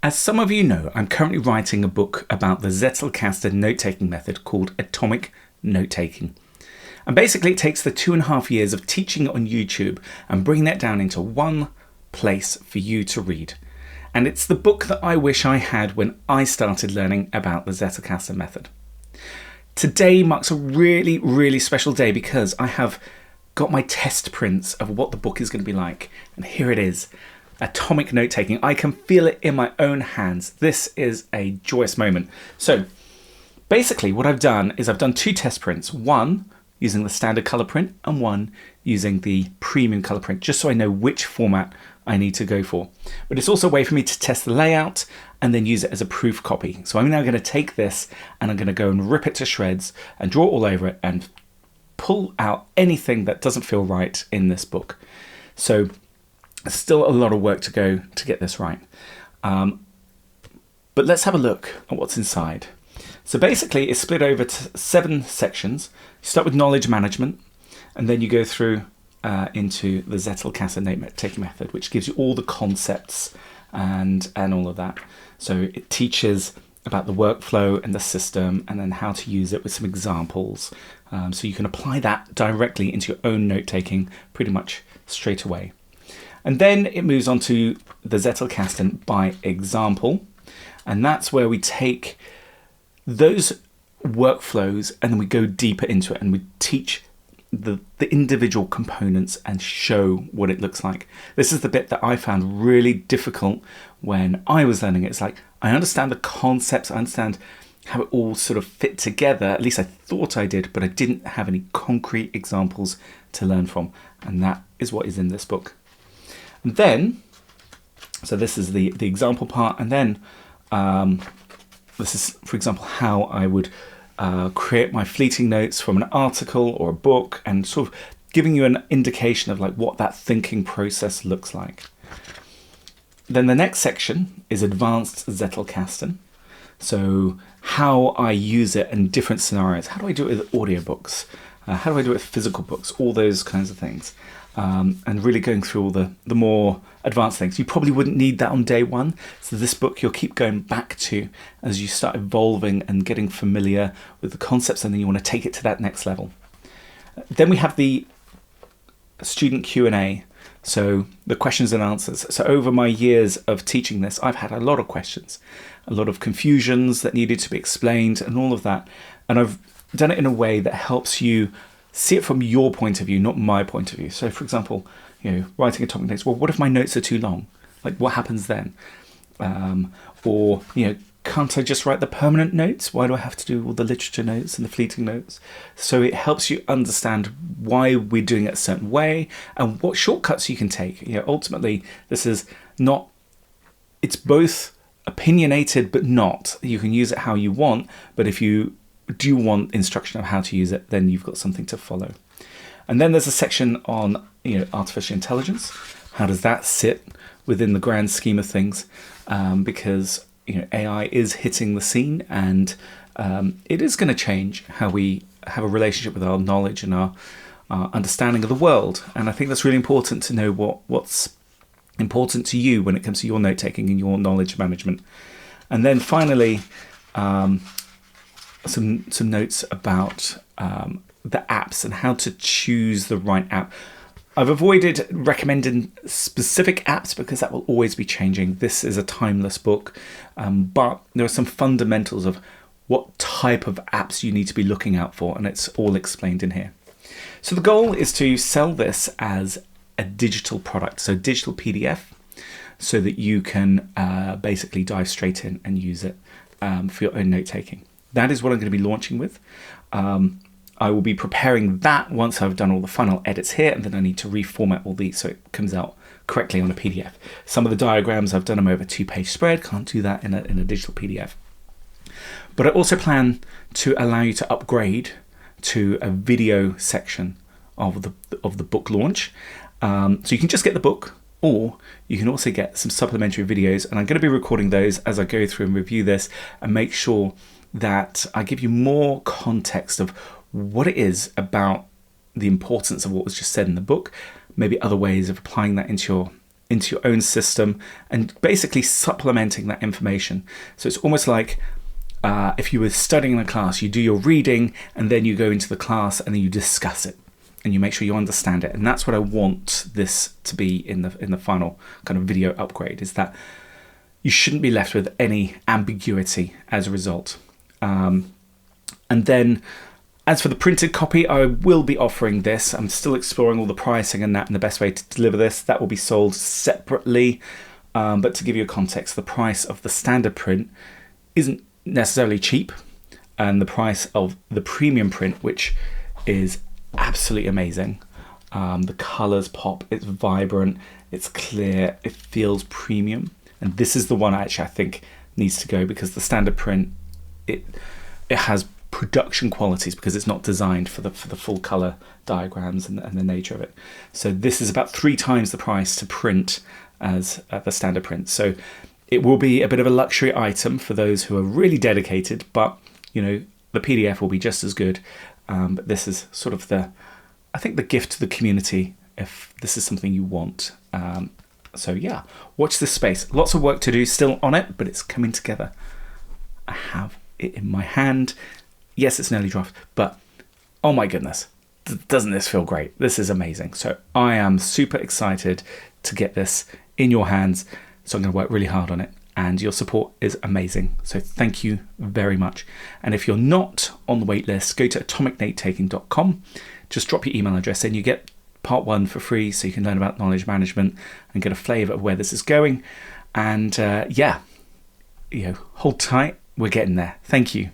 As some of you know, I'm currently writing a book about the Zettelkasten note-taking method called Atomic Note-Taking. And basically it takes the 2.5 years of teaching it on YouTube and bringing that down into one place for you to read. And it's the book that I wish I had when I started learning about the Zettelkasten method. Today marks a really, really special day because I have got my test prints of what the book is going to be like. And here it is. Atomic note-taking. I can feel it in my own hands. This is a joyous moment. So basically what I've done is I've done 2 test prints, one using the standard color print and one using the premium color print, just so I know which format I need to go for. But it's also a way for me to test the layout and then use it as a proof copy. So I'm now going to take this and I'm going to go and rip it to shreds and draw all over it and pull out anything that doesn't feel right in this book. So still a lot of work to go to get this right. But let's have a look at what's inside. So basically it's split over to 7 sections. You start with knowledge management, and then you go through into the Zettelkasten note-taking method, which gives you all the concepts and all of that. So it teaches about the workflow and the system, and then how to use it with some examples. So you can apply that directly into your own note-taking pretty much straight away. And then it moves on to the Zettelkasten by example. And that's where we take those workflows and then we go deeper into it and we teach the individual components and show what it looks like. This is the bit that I found really difficult when I was learning it. It's like, I understand the concepts, I understand how it all sort of fit together. At least I thought I did, but I didn't have any concrete examples to learn from. And that is what is in this book. And then, so this is the example part, and then this is, for example, how I would create my fleeting notes from an article or a book, and sort of giving you an indication of like what that thinking process looks like. Then the next section is advanced Zettelkasten. So how I use it in different scenarios. How do I do it with audiobooks? How do I do it with physical books? All those kinds of things. And really going through all the more advanced things. You probably wouldn't need that on day one. So this book you'll keep going back to as you start evolving and getting familiar with the concepts, and then you want to take it to that next level. Then we have the student Q&A. So the questions and answers. So over my years of teaching this, I've had a lot of questions, a lot of confusions that needed to be explained and all of that. And I've done it in a way that helps you see it from your point of view, not my point of view. So for example, writing atomic notes, well, what if my notes are too long? Like, what happens then? Or, can't I just write the permanent notes? Why do I have to do all the literature notes and the fleeting notes? So it helps you understand why we're doing it a certain way and what shortcuts you can take. Ultimately, this is not, it's both opinionated, but not. You can use it how you want, but if you do want instruction of how to use it, then you've got something to follow. And then there's a section on artificial intelligence. How does that sit within the grand scheme of things? Because AI is hitting the scene, and it is going to change how we have a relationship with our knowledge and our understanding of the world. And I think that's really important to know what's important to you when it comes to your note taking and your knowledge management. And then finally, some notes about the apps and how to choose the right app. I've avoided recommending specific apps because that will always be changing. This is a timeless book, but there are some fundamentals of what type of apps you need to be looking out for, and it's all explained in here. So the goal is to sell this as a digital product, so digital PDF, so that you can basically dive straight in and use it for your own note-taking. That is what I'm going to be launching with. I will be preparing that once I've done all the final edits here, and then I need to reformat all these so it comes out correctly on a PDF. Some of the diagrams, I've done them over 2-page spread, can't do that in a digital PDF. But I also plan to allow you to upgrade to a video section of the book launch. So you can just get the book, or you can also get some supplementary videos, and I'm going to be recording those as I go through and review this and make sure that I give you more context of what it is about the importance of what was just said in the book, maybe other ways of applying that into your into your own system and basically supplementing that information. So it's almost like if you were studying in a class, you do your reading and then you go into the class and then you discuss it and you make sure you understand it. And that's what I want this to be in the final kind of video upgrade, is that you shouldn't be left with any ambiguity as a result. And then as for the printed copy, I will be offering this. I'm still exploring all the pricing and the best way to deliver this. That will be sold separately. But to give you a context, the price of the standard print isn't necessarily cheap. And the price of the premium print, which is absolutely amazing. The colors pop, it's vibrant, it's clear, it feels premium. And this is the one actually I think needs to go, because the standard print, it has production qualities because it's not designed for the full color diagrams and the nature of it. So this is about 3 times the price to print as the standard print. So it will be a bit of a luxury item for those who are really dedicated, but you know, the PDF will be just as good. But this is sort of I think the gift to the community if this is something you want. So yeah, watch this space. Lots of work to do still on it, but it's coming together. I have it in my hand. Yes, it's an early draft, but oh my goodness, doesn't this feel great? This is amazing. So I am super excited to get this in your hands. So I'm going to work really hard on it, and your support is amazing. So thank you very much. And if you're not on the wait list, go to atomicnotetaking.com. Just drop your email address in. You get part 1 for free, so you can learn about knowledge management and get a flavour of where this is going. And yeah, hold tight. We're getting there. Thank you.